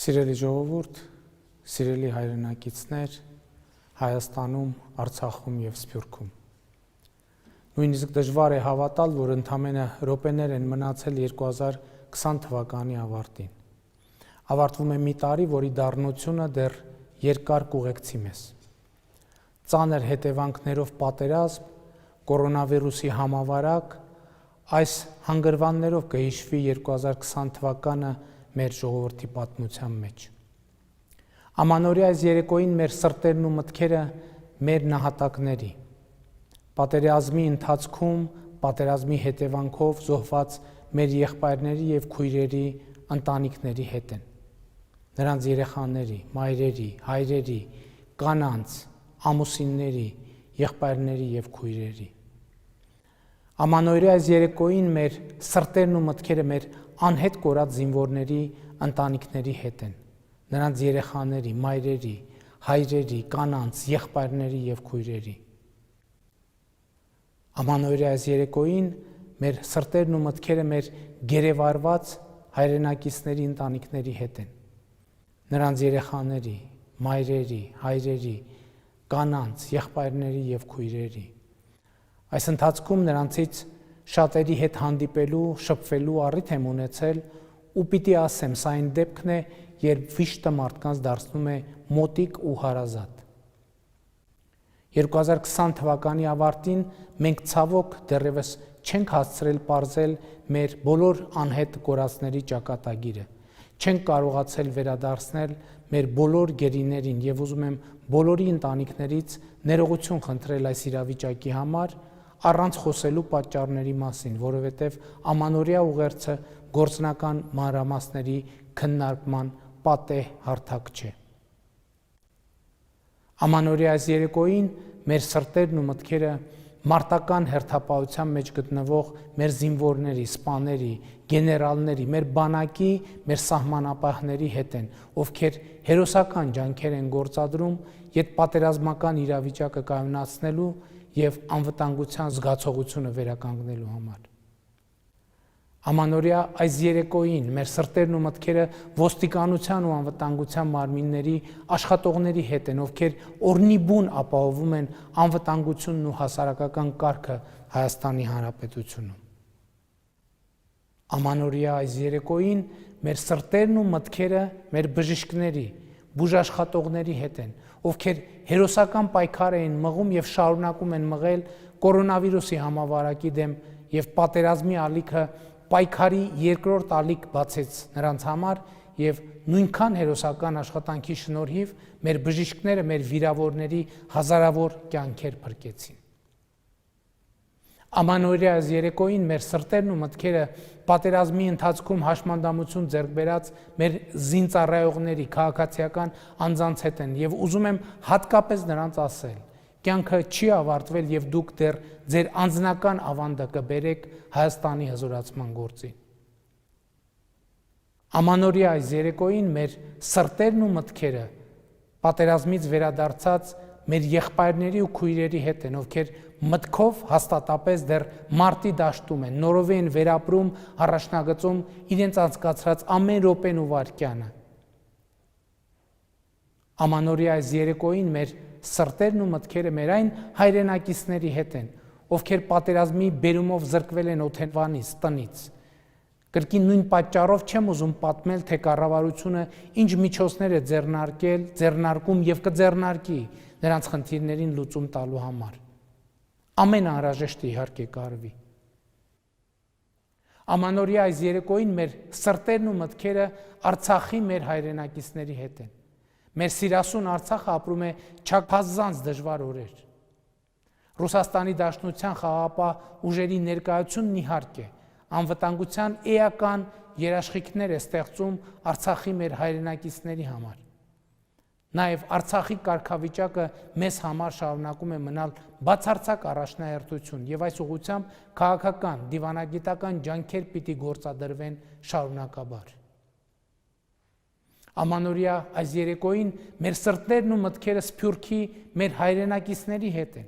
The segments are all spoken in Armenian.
Սիրելի ժողովուրդ, սիրելի հայրենակիցներ, Հայաստանում, Արցախում և Սփյուռքում։ Նույնիսկ դժվար է հավատալ, որ ընդամենը րոպեներ են մնացել 2020 թվականի ավարտին։ Ավարտվում է մի տարի, որի դառնությունը դեռ երկար կուղեկցի մեզ։ Ծանր հետևանքներով պատերազմ, կորոնավիրուսի համավարակ, այս հանգրվաններով կհիշվի 2020 թվականը մեր ժողովրդի պատմության մեջ։ Ամանորյա այս երեկոյին մեր սրտերն ու մտքերը մեր նահատակների, պատերազմի ընթացքում, պատերազմի հետևանքով զոհված մեր եղբայրների և քույրերի ընտանիքների հետ են, նրանց երեխաների, մայրերի, հայրերի, կանանց, ամուսինների, եղբայրների և քույրերի։ Ամանորյա այս երեկոյին մեր սրտերն ու մտքերը մեր անհետ կորած զինվորների ընտանիքների հետ են, նրանց երեխաների, մայրերի, հայրերի, կանանց, եղբայրների և քույրերի։ Ամանորյա այս երեկոյին մեր սրտերն ու մտքերը մեր գերեվարված հայրենակիցների ընտանիքների հետ են, նրանց երեխաների, մայրերի, հայրերի, կանանց, եղբայրների և քույրերի։ Այս ընթացքում նրանցից շատերի հետ հանդիպելու, շփվելու առիթ եմ ունեցել ու պիտի ասեմ, սա այն դեպքն է, երբ վիշտը մարդկանց դարձնում է մոտիկ ու հարազատ։ 2020 թվականի ավարտին մենք ցավոք դեռևս չենք հասցրել պարզել մեր բոլոր անհետ կորածների ճակատագիրը, չենք կարողացել վերադարձնել մեր բոլոր գերիներին և ուզում եմ բոլորի ընտանիքներից ներողություն խնդրել այս իրավիճակի համար, առանց խոսելու պատճառների մասին, որովհետև ամանորյա ուղերձը գործնական մանրամասների քննարկման պատեհ հարթակ չէ։ Ամանորյա այս երեկոյին մեր սրտերն ու մտքերը մարտական հերթապահության մեջ գտնվող մեր զինվորների, սպաների, գեներալների, մեր բանակի, մեր սահմանապահների հետ են, ովքեր հերոսական ջանքեր են գործադրում ետպատերազմական իրավիճակը կայունացնելու և անվտանգության զգացողությունը վերականգնելու համար։ Ամանորյա այս երեկոյին մեր սրտերն ու մտքերը ոստիկանության ու անվտանգության մարմինների աշխատողների հետ են, ովքեր օրնիբուն ապահովում են անվտանգությունն ու հասարակական կարգը Հայաստանի Հանրապետությունում։ Ամանորյա այս երեկոյին մեր սրտերն ու մտքերը մեր բժիշկների, բուժաշխատողների հետ են, ովքեր հերոսական պայքար էին մղում և շարունակում են մղել կորոնավիրուսի համավարակի դեմ և պատերազմի ալիքը պայքարի երկրորդ ալիք բացեց նրանց համար և նույնքան հերոսական աշխատանքի շնորհիվ մեր բժիշկները մեր վիրավորների հազարավոր կյանքեր փրկեցին։ Ամանորյա այս երեկոյին մեր սրտերն ու մտքերը պատերազմի ընթացքում հաշմանդամություն ձեռք բերած մեր զինծառայողների, քաղաքացիական անձանց հետ են և ուզում եմ հատկապես նրանց ասել. կյանքը չի ավարտվել և դուք դեռ ձեր անձնական ավանդը կբերեք Հայաստանի հզորացման գործին։ Ամանորյա այս երեկոյին մեր սրտերն ու մտքերը պատերազմից վերադարձած մեր եղբայրների ու քույրերի հետ են, ովքեր մտքով հաստատապես դեռ մարտի դաշտում են, նորովի են վերապրում, առաջնագծում իրենց անցկացրած ամեն րոպեն ու վայրկյանը։ Ամանորյա այս երեկոյին մեր սրտերն ու մտքերը մեր այն հայրենակիցների հետ են, ովքեր պատերազմի բերումով զրկվել են օթևանից, տնից։ Կրկին նույն պատճառով չեմ ուզում պատմել, թե կառավարությունը ինչ միջոցներ է ձեռնարկում և կձեռնարկի նրանց խնդիրներին լուծում տալու համար։ Ամեն անհրաժեշտը իհարկե կարվի։ Ամանորյա այս երեկոյին մեր սրտերն ու մտքերը Արցախի մեր հայրենակիցների հետ են։ Մեր սիրասուն Արցախը ապրում է չափազանց դժվար օրեր։ Ռուսաստանի Դաշնության խաղաղապահ ուժերի ներկայությունն իհարկե անվտանգության էական երաշխիքներ է ստեղծում Արցախի մեր հայրենակիցների համար։ Նաև Արցախի կարգավիճակը մեզ համար շարունակում է մնալ բացարձակ առաջնահերթություն և այս ուղղությամբ քաղաքական, դիվանագիտական ջանքեր պիտի գործադրվեն շարունակաբար։ Ամանորյա այս երեկոյին մեր սրտերն ու մտքերը Սփյուռքի մեր հայրենակիցների հետ են։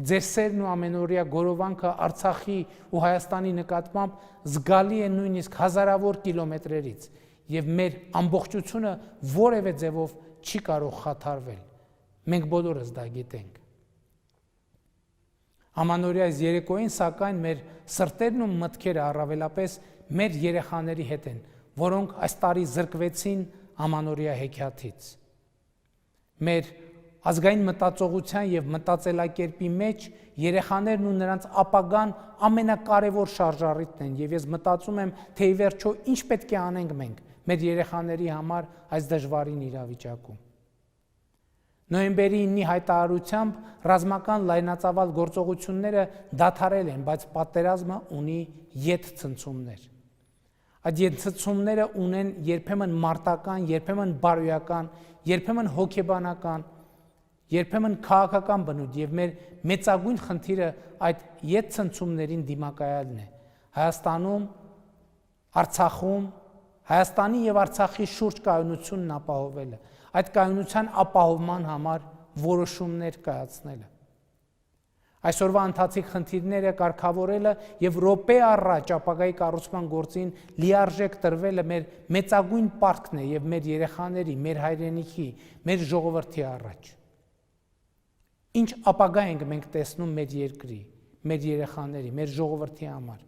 Ձեր սերն ու ամենօրյա գորովանքը Արցախի ու Հայաստանի նկատմամբ զգալի է նույնիսկ հազարավոր կիլոմետրերից եւ մեր ամբողջությունը որևէ ձևով չի կարող խաթարվել։ Մենք բոլորս դա գիտենք։ Ամանորյա այս երեկոյին սակայն մեր սրտերն ու մտքերը առավելապես մեր երեխաների հետ են, որոնք այս տարի զրկվեցին ամանորյա հեքիաթից։ Մեր ազգային մտածողության եւ մտածելակերպի մեջ երեխաներն ու նրանց ապագան ամենակարևոր շարժառիթն են եւ ես մտածում եմ, թե ի վերջո ինչ պետք է անենք մենք մեր երեխաների համար այս դժվարին իրավիճակում։ Նոյեմբերի 9-ի հայտարարությամբ ռազմական լայնածավալ գործողությունները դադարել են, բայց պատերազմը ունի յետ-ցնցումներ։ Այդ յետ-ցնցումները ունեն երբեմն մարտական, երբեմն բարոյական, երբեմն հոգեբանական, երբեմն քաղաքական բնույթ եւ մեր մեծագույն խնդիրը այդ յետ-ցնցումներին դիմակայելն է։ Հայաստանում, Արցախում, Հայաստանի եւ Արցախի շուրջ կայունությունն ապահովելը, այդ կայունության ապահովման համար որոշումներ կայացնելը։ Այսօրվա ընթացիկ խնդիրները կարգավորելը եւ րոպե առաջ ապագայի կառուցման գործին լիարժեք տրվելը մեր մեծագույն պարտքն է եւ մեր երեխաների, մեր հայրենիքի, մեր ժողովրդի առաջ։ Ինչ ապագա ենք մենք տեսնում մեր երկրի, մեր երեխաների, մեր ժողովրդի համար։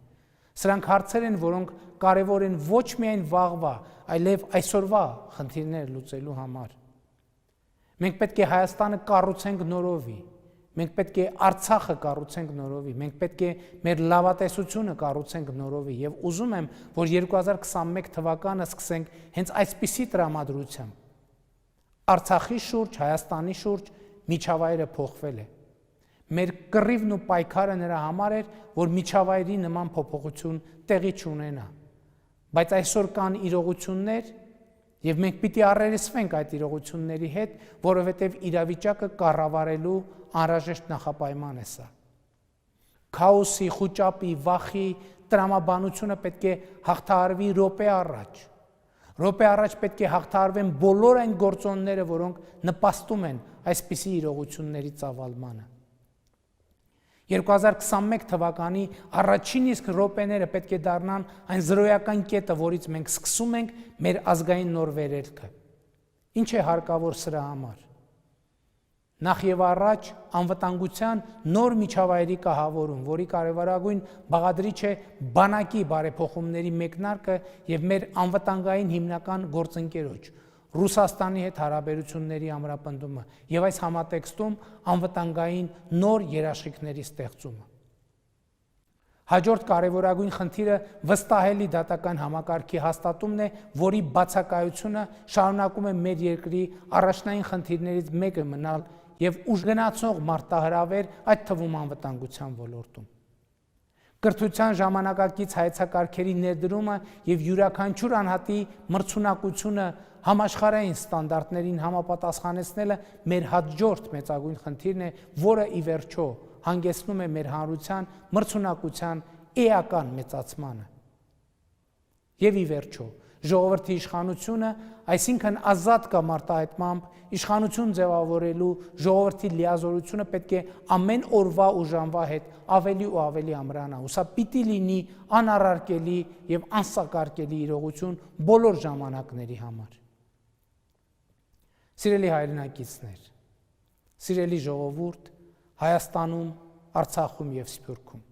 Սրանք հարցեր են, որոնք կարևոր են ոչ միայն վաղվա, այլև այսօրվա խնդիրները լուծելու համար։ Մենք պետք է Հայաստանը կառուցենք նորովի, մենք պետք է Արցախը կառուցենք նորովի, մենք պետք է մեր լավատեսությունը կառուցենք նորովի եւ ուզում եմ, որ 2021 թվականը սկսենք հենց այսպիսի տրամադրությամբ։ Արցախի շուրջ, Հայաստանի շուրջ միջավայրը փոխվել է։ Մեր կռիվն ու պայքարը նրա համար էր, որ միջավայրի նման փոփոխություն տեղի չունենա։ Բայց այսօր կան իրողություններ, եւ մենք պիտի առերեսվենք այդ իրողությունների հետ, որովհետեւ իրավիճակը կառավարելու անհրաժեշտ նախապայման է սա։ Քաոսի, խուճապի, վախի տրամաբանությունը պետք է հաղթահարվի րոպե առաջ։ Րոպե առաջ պետք է հաղթահարվեն բոլոր այն գործոնները, որոնք նպաստում են այսպիսի իրողությունների ծավալմանը։ 2021 թվականի առաջին իսկ րոպեները պետք է դառնան այն զրոյական կետը, որից մենք սկսում ենք մեր ազգային նոր վերելքը։ Ինչ է հարկավոր սրա համար։ Նախ եւ առաջ անվտանգության նոր միջավայրի կահավորում, որի կարևորագույն բաղադրիչ է բանակի բարեփոխումների մեկնարկը եւ մեր անվտանգային հիմնական գործընկերոջ Ռուսաստանի հետ հարաբերությունների ամրապնդումը եւ այս համատեքստում անվտանգային նոր երաշխիքների ստեղծումը։ Հաջորդ կարևորագույն խնդիրը վստահելի դատական համակարգի հաստատումն է, որի բացակայությունը շարունակում է մեր երկրի առաջնային խնդիրներից մեկը մնալ եւ ուժգնացող մարտահրավեր, այդ թվում անվտանգության ոլորտում։ Կրթության ժամանակակից հայեցակարգերի ներդրումը եւ յուրաքանչյուր անհատի մրցունակությունը համաշխարհային ստանդարտներին համապատասխանեցնելը մեր հաջորդ մեծագույն խնդիրն է, որը ի վերջո հանգեցնում է մեր հանրության մրցունակության էական մեծացմանը։ Եվ ի վերջո ժողովրդի իշխանությունը, այսինքն ազատ կամ արտահայտմամբ իշխանություն ձևավորելու ժողովրդի լիազորությունը պետք է ամեն օրվա ու ժամվա հետ ավելի ու ավելի ամրանա, ու սա պիտի լինի անառարկելի եւ անսակարկելի իրողություն բոլոր ժամանակների համար։ Սիրելի հայրենակիցներ, սիրելի ժողովուրդ, Հայաստանում, Արցախում եւ Սփյուռքում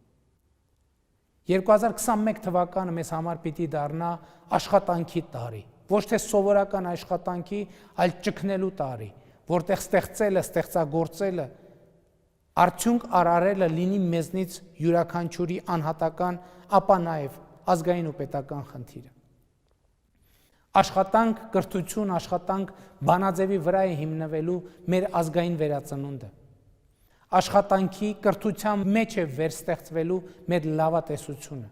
2021 թվականը մեզ համար պիտի դառնա աշխատանքի տարի, ոչ թե սովորական աշխատանքի, այլ ճգնելու տարի, որտեղ ստեղծելը, ստեղծագործելը, արդյունք արարելը լինի մեզնից յուրաքանչյուրի անհատական, ապա նաև ազգային ու պետական խնդիրը։ Աշխատանք, կրթություն, աշխատանք բանաձևի վրա է հիմնվելու մեր ազգային վերածնունդը։ Աշխատանքի, կրթության մեջ է վերստեղծվելու մեր լավատեսությունը։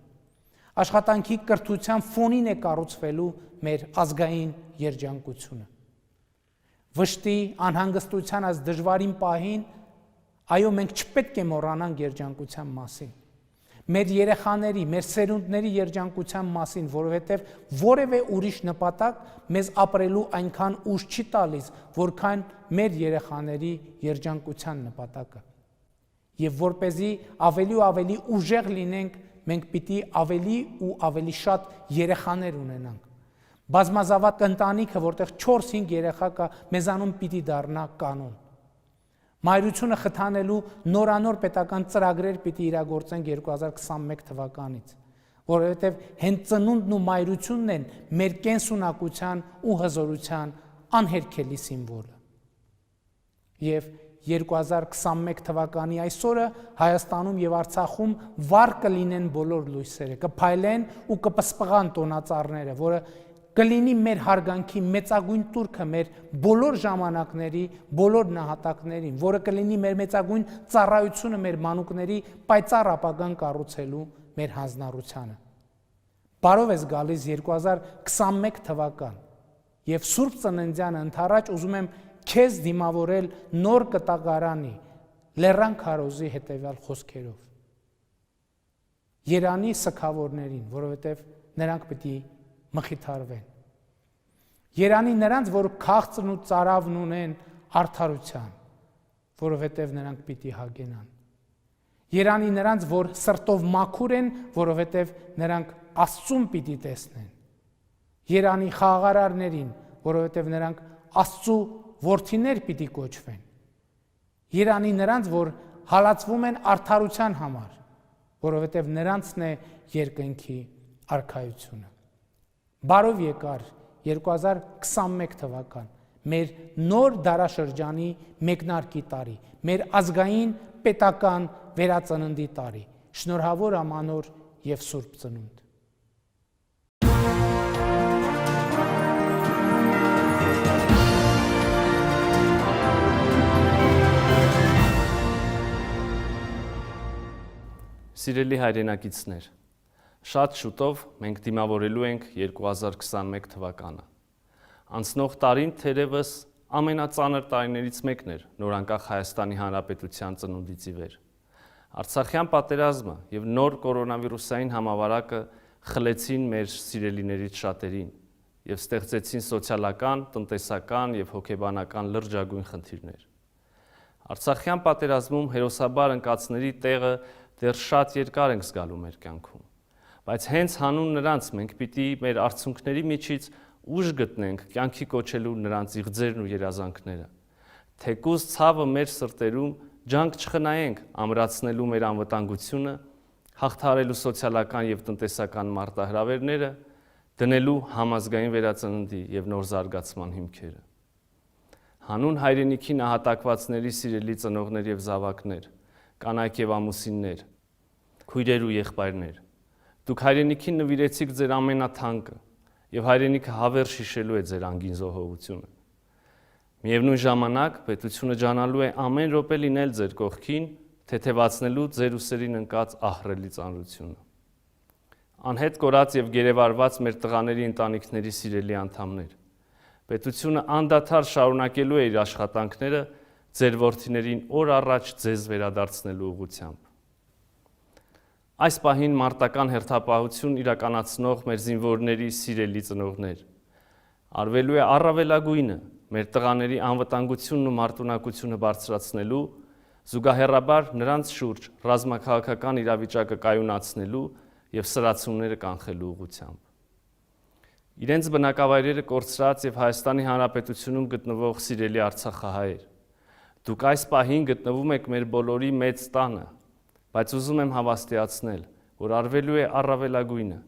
Աշխատանքի, կրթության ֆոնին է կառուցվելու մեր ազգային երջանկությունը։ Վշտի, անհանգստության այս դժվարին պահին, այո, մենք չպետք է մոռանանք երջանկության մասին։ Մեր երեխաների, մեր սերունդների երջանկության մասին, որովհետև որևէ ուրիշ նպատակ մեզ ապրելու այնքան ուժ չի տալիս, որքան մեր երեխաների երջանկության նպատակը։ Եվ որպեսզի ավելի ու ավելի ուժեղ լինենք, մենք պիտի ավելի ու ավելի շատ երեխաներ ունենանք։ Բազմազավակ ընտանիքը, որտեղ 4-5 երեխա կա, մեզանում պիտի դառնա կանոն։ Մայրությունը խթանելու նորանոր պետական ծրագրեր պիտի իրագործենք 2021 թվականից, որովհետև հենց ծնունդն ու մայրությունն են մեր կենսունակության ու հզորության անհերքելի սիմվոլը։ Եվ 2021 թվականի այսօրը Հայաստանում եւ Արցախում վառ կլինեն բոլոր լույսերը, կփայլեն ու կպսպղան տոնածառները, որը կլինի մեր հարգանքի մեծագույն տուրքը մեր բոլոր ժամանակների, բոլոր նահատակներին, որը կլինի մեր մեծագույն ծառայությունը մեր մանուկների պայծառ ապագան կառուցելու մեր հանձնառությանը։ Բարով ես գալիս 2021 թվական եւ Սուրբ Ծննդյանը ընդառաջ ուզում եմ քեզ դիմավորել նոր կտակարանի Լեռան քարոզի հետևյալ խոսքերով։ Երանի սքավորներին, որովհետև նրանք պիտի մխիթարվեն։ Երանի նրանց, որ քաղցրն ու ծարավն ունեն արդարության, որովհետև նրանք պիտի հագենան։ Երանի նրանց, որ սրտով մաքուր են, որովհետև նրանք Աստծուն պիտի տեսնեն։ Երանի խաղաղարարներին, որովհետև նրանք Աստծու որդիներ պիտի կոչվեն։ Երանի նրանց, որ հալածվում են արդարության համար, որովհետև նրանցն է երկնքի արքայությունը։ Բարով եկար 2021 թվական, մեր նոր դարաշրջանի մեկնարկի տարի, մեր ազգային պետական վերածննդի տարի, շնորհավոր ամանոր և Սուրբ Ծնունդ։ Սիրելի հայրենակիցներ, շատ շուտով մենք դիմավորելու ենք 2021 թվականը։ Անցնող տարին թերևս ամենածանր տարիներից մեկն էր նորանկախ Հայաստանի Հանրապետության ծնունդից ի վեր։ Արցախյան պատերազմը եւ նոր կորոնավիրուսային համավարակը խլեցին մեր սիրելիներից շատերին եւ ստեղծեցին սոցիալական, տնտեսական եւ հոգեբանական լրջագույն խնդիրներ։ Արցախյան պատերազմում հերոսաբար ընկածների տեղը դեռ շատ երկար ենք զգալու մեր կյանքում, բայց հենց հանուն նրանց մենք պիտի մեր արցունքների միջից ուժ գտնենք կյանքի կոչելու նրանց իղձերն ու երազանքները, թեկուզ ցավը մեր սրտերում ջանք չխնայենք ամրացնելու մեր անվտանգությունը, հաղթահարելու սոցիալական եւ տնտեսական մարտահրավերները, դնելու համազգային վերածննդի եւ նոր զարգացման հիմքերը։ Հանուն հայրենիքի նահատակվածների սիրելի ծնողներ եւ զավակներ, կանայք եւ ամուսիններ, քույրեր ու եղբայրներ, դուք հայրենիքին նվիրեցիք ձեր ամենաթանկը եւ հայրենիքը հավերժ հիշելու է ձեր անգին զոհողությունը։ Միևնույն ժամանակ պետությունը ջանալու է ամեն րոպե լինել ձեր կողքին, թեթևացնելու ձեր ուսերին ընկած ահռելի ծանրությունը։ Անհետ կորած եւ գերեվարված մեր տղաների ընտանիքների սիրելի անդամներ, պետությունը անդադար շարունակելու է իր աշխատանքները ձեր որդիներին օր առաջ ձեզ վերադարձնելու ուղղությամբ։ Այս պահին մարտական հերթապահություն իրականացնող մեր զինվորների սիրելի ծնողներ, արվելու է առավելագույնը մեր տղաների անվտանգությունն ու մարտունակությունը բարձրացնելու, զուգահեռաբար նրանց շուրջ ռազմաքաղաքական իրավիճակը կայունացնելու եւ սրացումները կանխելու ուղղությամբ։ Իրենց բնակավայրերը կորցրած եւ Հայաստանի Հանրապետությունում գտնվող սիրելի արցախահայեր, դուք այս պահին գտնվում եք մեր բոլորի մեծ տանը, բայց ուզում եմ հավաստիացնել, որ արվելու է առավելագույնը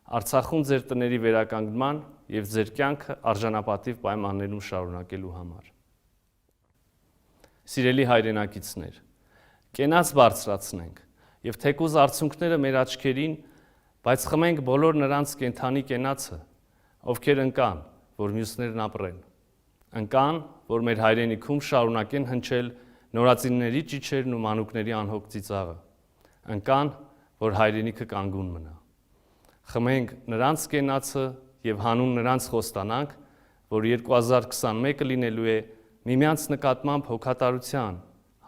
Արցախում ձեր տների վերականգնման եւ ձեր կյանքը արժանապատիվ պայմաններում շարունակելու համար։ Սիրելի հայրենակիցներ, կենաց բարձրացնենք եւ թեկուզ արցունքները մեր աչքերին, բայց խմենք բոլոր նրանց կենթանի կենացը, ովքեր ընկան, որ մյուսներն ապրեն։ Ընկան, որ մեր հայրենիքում շարունակեն հնչել նորածինների ճիչերն ու մանուկների անհոգ ծիծաղը։ Ընկան, որ հայրենիքը կանգուն մնա։ Խմենք նրանց կենացը եւ հանուն նրանց խոստանանք, որ 2021-ը լինելու է միմյանց նկատմամբ հոգատարության,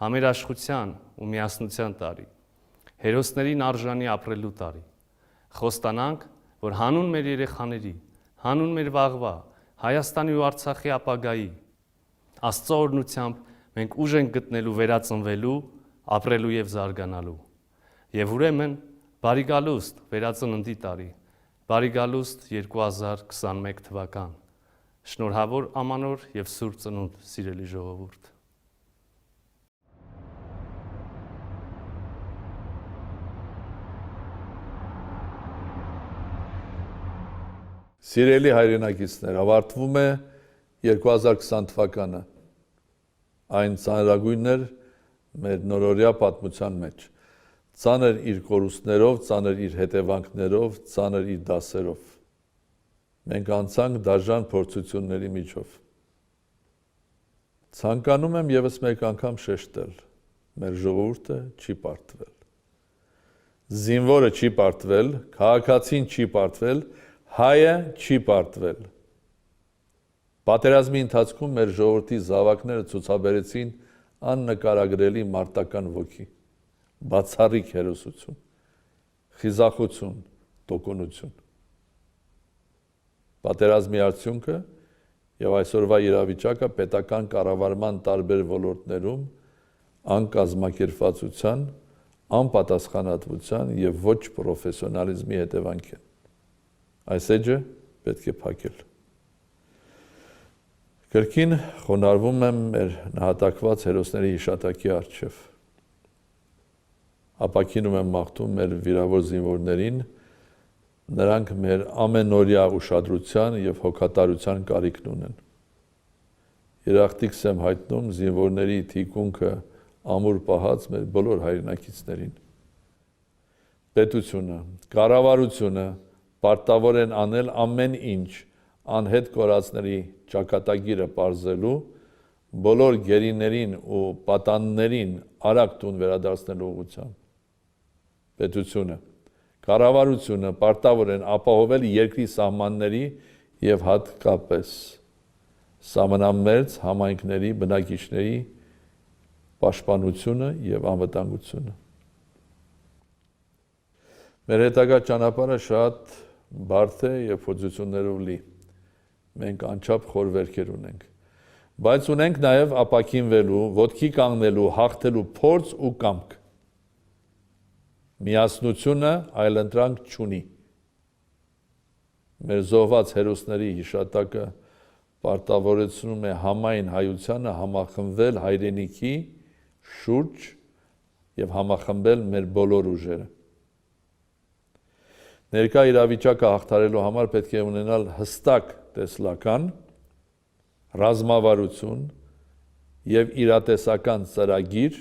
համերաշխության ու միասնության տարի, հերոսներին արժանի ապրելու տարի։ Խոստանանք, որ հանուն մեր երեխաների, հանուն մեր վաղվա, Հայաստանի ու Արցախի ապագայի, Աստծո օրհնությամբ մենք ուժ ենք գտնելու վերածնվելու, ապրելու եւ զարգանալու։ Եվ ուրեմն բարի գալուստ վերածննդի տարի, Բարի գալուստ 2021 թվական։ Շնորհավոր ամանոր եւ սուրբ ծնունդ, սիրելի ժողովուրդ։ Սիրելի հայրենակիցներ, ավարտվում է 2020 թվականը։ Այն ծանրագույնն էր մեր նորօրյա պատմության մեջ։ Ծանր իր կորուստներով, ծանր իր հետևանքներով, ծանր իր դասերով։ Մենք անցանք դաժան փորձությունների միջով։ Ցանկանում եմ եւս մեկ անգամ շեշտել. մեր ժողովուրդը չի պարտվել։ Զինվորը չի պարտվել, քաղաքացին չի պարտվել, հայը չի պարտվել։ Պատերազմի ընթացքում մեր ժողովրդի զավակները ցուցաբերեցին աննկարագրելի մարտական ոգի, բացառիկ հերոսություն, խիզախություն, տոկունություն։ Պատերազմի արդյունքը եւ այսօրվա իրավիճակը պետական կառավարման տարբեր ոլորտներում անկազմակերպվածության, անպատասխանատվության եւ ոչ պրոֆեսիոնալիզմի հետևանք են։ Այս էջը պետք է փակել։ Կրկին խոնարհվում եմ մեր նահատակված հերոսների հիշատակի առջև։ Ապաքինում եմ մաղթում մեր վիրավոր զինվորներին, նրանք մեր ամենօրյա ուշադրության եւ հոգատարության կարիքն ունեն։ Երախտիկս եմ հայտնում զինվորների թիկունքը ամուր պահած մեր բոլոր հայրենակիցներին։ Պետությունը, կառավարությունը պարտավոր են անել ամեն ինչ անհետ կորածների ճակատագիրը պարզելու, բոլոր գերիներին ու պատաններին արագ տուն վերադարձնելու ուղղությամբ։ Պետությունը, կառավարությունը պարտավոր են ապահովել երկրի սահմանների եւ հատկապես սահմանամերձ համայնքների բնակիչների պաշտպանությունը եւ անվտանգությունը։ Մեր հետագա ճանապարհը շատ բարդ է եւ փորձություններով լի։ Մենք անչափ խոր վերքեր ունենք, բայց ունենք նաեւ ապաքինվելու, ոտքի կանգնելու, հաղթելու փորձ ու կամք։ Միասնությունը այլընտրանք չունի։ Մեր զոհված հերոսների հիշատակը պարտավորեցնում է համայն հայությանը համախմբվել հայրենիքի շուրջ եւ համախմբել մեր բոլոր ուժերը։ Ներկա իրավիճակը հաղթարելու համար պետք է ունենալ հստակ տեսլական, ռազմավարություն եւ իրատեսական ծրագիր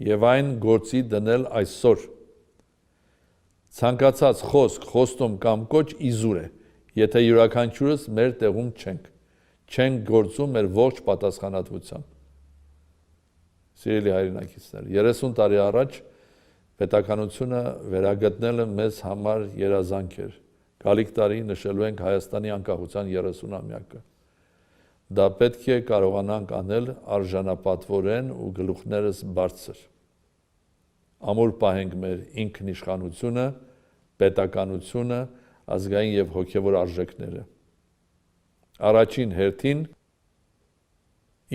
եւ այն գործի դնել այսօր։ Ցանկացած խոսք, խոստում կամ կոչ իզուր է, եթե յուրաքանչյուրս մեր տեղում չենք գործում մեր ողջ պատասխանատվությամբ։ Սիրելի հայրենակիցներ, 30 տարի առաջ պետականությունը վերագտնելը մեզ համար երազանք էր։ Գալիք տարի նշելու ենք Հայաստանի անկախության 30-ամյակը։ Դա պետք է կարողանանք անել արժանապատվորեն ու գլուխներս բարձր։ Ամուր պահենք մեր ինքնիշխանությունը, պետականությունը, ազգային եւ հոգեվոր արժեքները։ Առաջին հերթին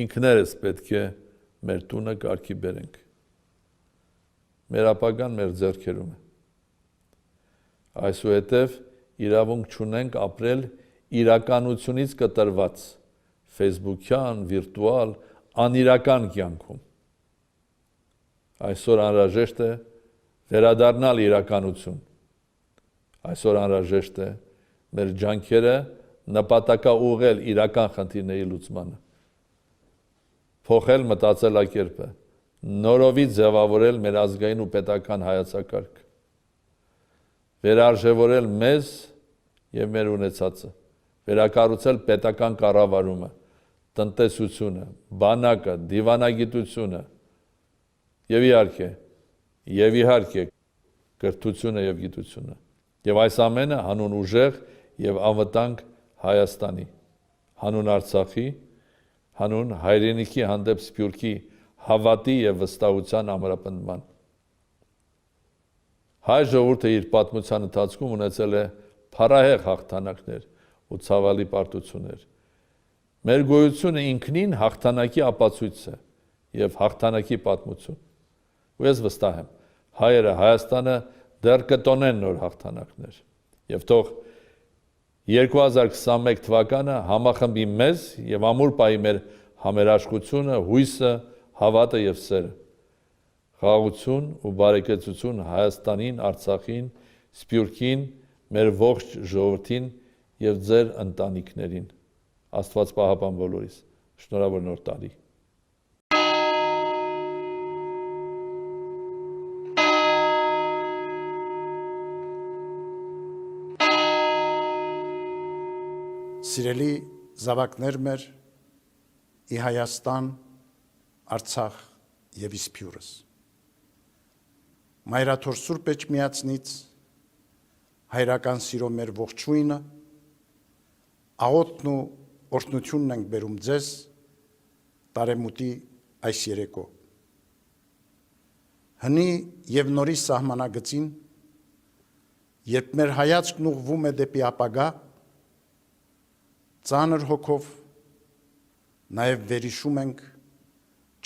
ինքներս պետք է մեր տունը կարգի բերենք։ Մեր ապագան մեր ձեռքերում է։ Այսուհետև իրավունք չունենք ապրել իրականությունից կտրված, ֆեյսբուքյան, վիրտուալ, անիրական կյանքում։ Այսօր անհրաժեշտ է վերադառնալ իրականություն։ Այսօր անհրաժեշտ է մեր ջանքերը նպատակաուղղել իրական խնդիրների լուծմանը։ Փոխել մտածելակերպը, նորովի ձևավորել մեր ազգային ու պետական հայեցակարգ, վերարժևորել մեզ եւ մեր ունեցածը, վերակառուցել պետական կառավարումը, տնտեսությունը, բանակը, դիվանագիտությունը եւ իհարկե կրթությունը եւ գիտությունը։ Եվ այս ամենը հանուն ուժեղ եւ անվտանգ Հայաստանի, հանուն Արցախի, հանուն հայրենիքի հանդեպ սփյուռքի հավատի եւ վստահության ամրապնդման։ Հայ ժողովուրդը իր պատմության ընթացքում ունեցել է փառահեղ հաղթանակներ ու ցավալի պարտություններ։ Մեր գոյությունը ինքնին հաղթանակի ապացույց է եւ հաղթանակի պատմություն։ Ու ես վստահ եմ, հայերը Հայաստանը դեռ կտոնեն նոր հաղթանակներ։ Եվ թող 2021 թվականը համախմբի մեզ եւ ամուր պահի մեր համերաշխությունը, հույսը, հավատը եւ սերը։ Խաղաղություն ու բարեկեցություն Հայաստանին, Արցախին, Սփյուռքին, մեր ողջ ժողովրդին եւ ձեր ընտանիքներին։ Աստված պահապան բոլորիս։ Շնորհավոր նոր տարի։ Սիրելի զավակներ մեր ի Հայաստան, Արցախ եւ Իսփյուռս։ Մայրաթոր Սուրբ Էջմիածնից հայրական սիրո մեր ողջույնը, աղոթն ու օրհնությունն ենք բերում ձեզ տարեմուտի այս երեկո։ Հնի եւ նորի սահմանագծին, երբ մեր հայացքն ուղղվում է դեպի ապագա, ծանր հոգով նաև վերհիշում ենք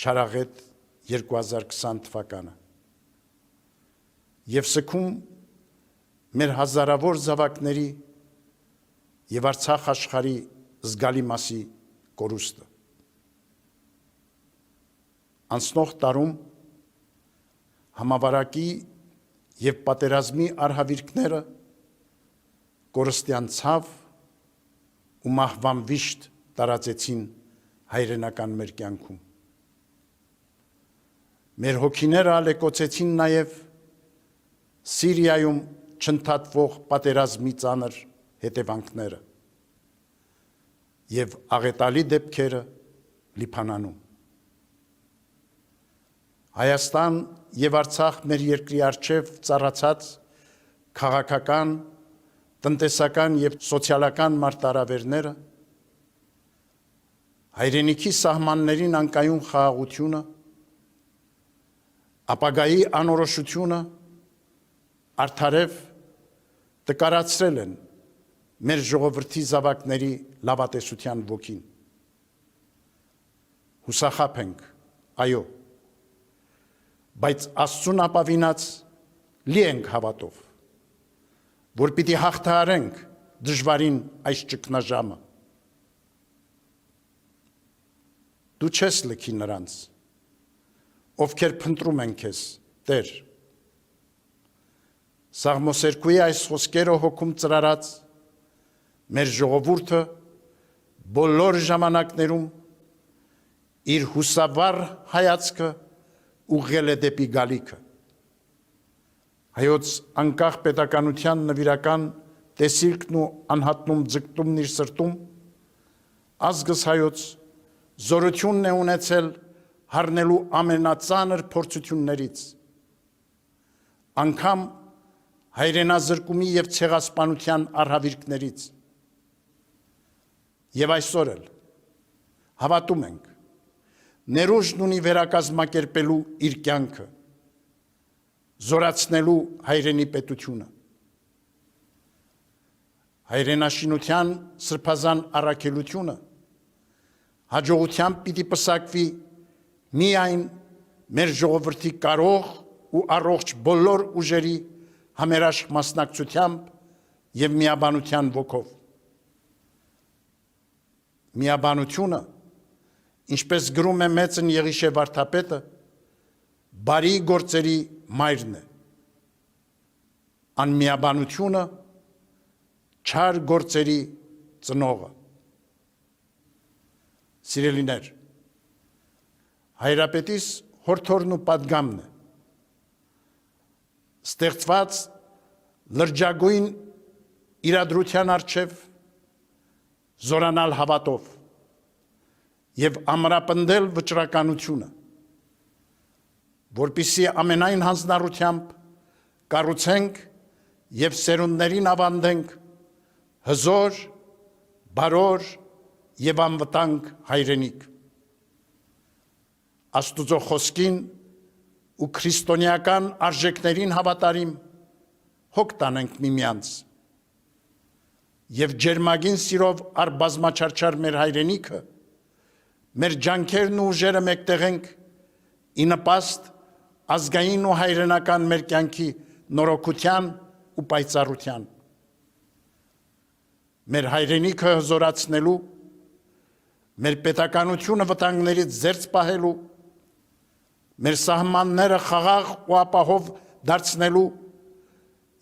չարաղետ 2020 թվականը եւ սգում մեր հազարավոր զավակների եւ Արցախ աշխարհի զգալի մասի կորուստը։ Անցնող տարում համավարակի եւ պատերազմի արհավիրքները կորստյան ցավ ու մահվան վիշտ տարածեցին հայրենական մեր կյանքում։ Մեր հոգիները ալեկոծեցին նաև Սիրիայում չընդհատվող պատերազմի ծանր հետևանքները եւ աղետալի դեպքերը Լիբանանում։ Հայաստան եւ Արցախ մեր երկրի առջև ծառացած քաղաքական, տնտեսական եւ սոցիալական մարտահրավերները, հայրենիքի սահմաններին անկայուն խաղաղությունը, ապագայի անորոշությունը արդարև տկարացրել են մեր ժողովրդի զավակների լավատեսության ոգին։ Հուսախաբ ենք, այո, բայց Աստծուն ապավինած լի ենք հավատով, որ պիտի հաղթահարենք դժվարին այս ճգնաժամը։ Դու չես լքի նրանց, ովքեր փնտրում են քեզ, Տեր։ Սաղմոսերկուի այս խոսքերը հոգում ծրարած մեր ժողովուրդը բոլոր ժամանակներում իր հուսավառ հայացքը ուղղել է դեպի գալիքը։ Հայոց անկախ պետականության նվիրական տեսիլքն ու անհատնում ձգտումն իր սրտում, ազգս հայոց զորությունն է ունեցել հառնելու ամենածանր փորձություններից, անգամ հայրենազրկումի եւ ցեղասպանության արհավիրքներից։ Եվ այսօր էլ հավատում ենք, ներուժն ունի վերակազմակերպելու իր կյանքը, զորացնելու հայրենի պետությունը։ Հայրենաշինության սրբազան առաքելությունը հաջողությամբ պիտի պսակվի միայն մեր ժողովրդի կարող ու առողջ բոլոր ուժերի համերաշխ մասնակցությամբ եւ միաբանության ոգով։ Միաբանությունը, ինչպես գրում է մեծն Եղիշե վարդապետը, բարի գործերի մայրն է։ Անմիաբանությունը չար գործերի ծնողը։ Սիրելիներ, հայրապետիս հորդորն ու պատգամն է։ Ստեղծված լրջագույն իրադրության առջև զորանալ հավատով եւ ամրապնդել վճռականությունը, որպիսի ամենայն հանձնառությամբ կառուցենք եւ սերունդներին ավանդենք հզոր, բարոր եւ անվտանգ հայրենիք։ Աստուծո խոսքին ու քրիստոնեական արժեքներին հավատարիմ հոգ տանենք միմյանց եւ ջերմագին սիրով արբազմաչարչար մեր հայրենիքը, մեր ջանքերն ու ուժերը մեկտեղենք ի նպաստ ազգային ու հայրենական մեր կյանքի նորոգության ու պայծառության։ մեր հայրենիքը հզորացնելու, մեր պետականությունը վտանգներից զերծ պահելու, մեր սահմանները խաղաղ ու ապահով դարձնելու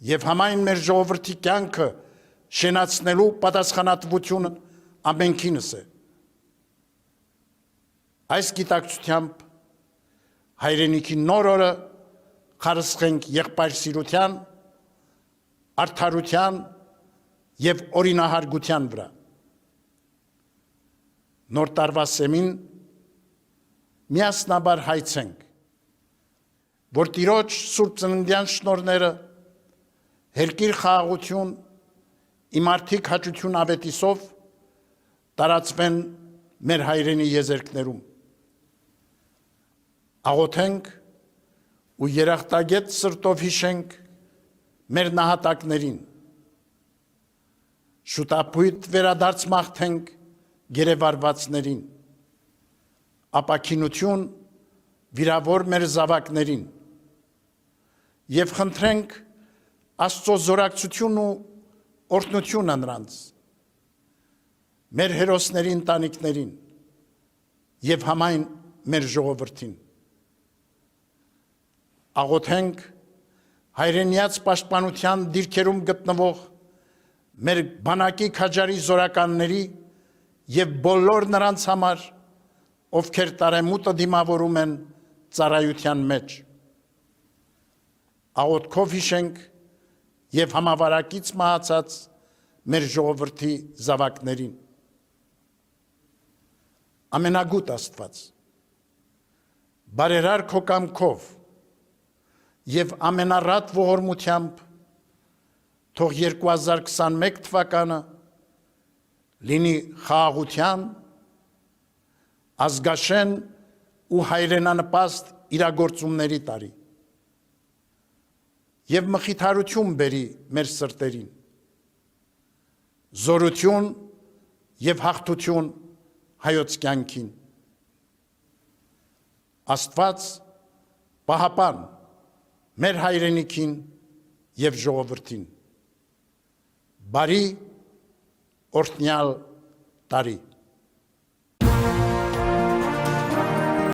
եւ համայն մեր ժողովրդի կյանքը շենացնելու պատասխանատվությունը ամենքինս է։ Այս գիտակցությամբ հայրենիքի նոր օրը խարսխենք եղբայրսիրության, արդարության եւ օրինահարգության վրա։ Նոր տարվա սեմին միասնաբար հայցենք, որ Տիրոջ Սուրբ Ծննդյան շնորհները հերկիր խաղաղություն, իմարդիկ հաճություն ավետիսով տարածվեն մեր հայրենի եզերքներում։ Աղոթենք ու երախտագետ սրտով հիշենք մեր նահատակներին, շուտապույտ վերադարձ մաղթենք գերեվարվածներին, ապաքինություն վիրավոր մեր զավակներին եւ խնդրենք Աստծո զորակցություն ու օրհնությունը նրանց, մեր հերոսների ընտանիքներին եւ համայն մեր ժողովրդին։ Աղոթենք հայրենիաց պաշտպանության դիրքերում գտնվող մեր բանակի քաջարի զորականների եւ բոլոր նրանց համար, ովքեր տարեմուտը դիմավորում են ծառայության մեջ։ Աղոթքով հիշենք եւ համավարակից մահացած մեր ժողովրդի զավակներին։ Ամենագութ Աստված, բարերար քո կամքով եւ ամենառատ ողորմությամբ թող 2021 թվականը լինի խաղաղության, ազգաշեն ու հայրենանպաստ իրագործումների տարի եւ մխիթարություն բերի մեր սրտերին, զորություն եւ հաղթություն հայոց կյանքին։ Աստված պահապան մեր հայրենիքին եւ ժողովրդին։ Բարի օրհնյալ տարի։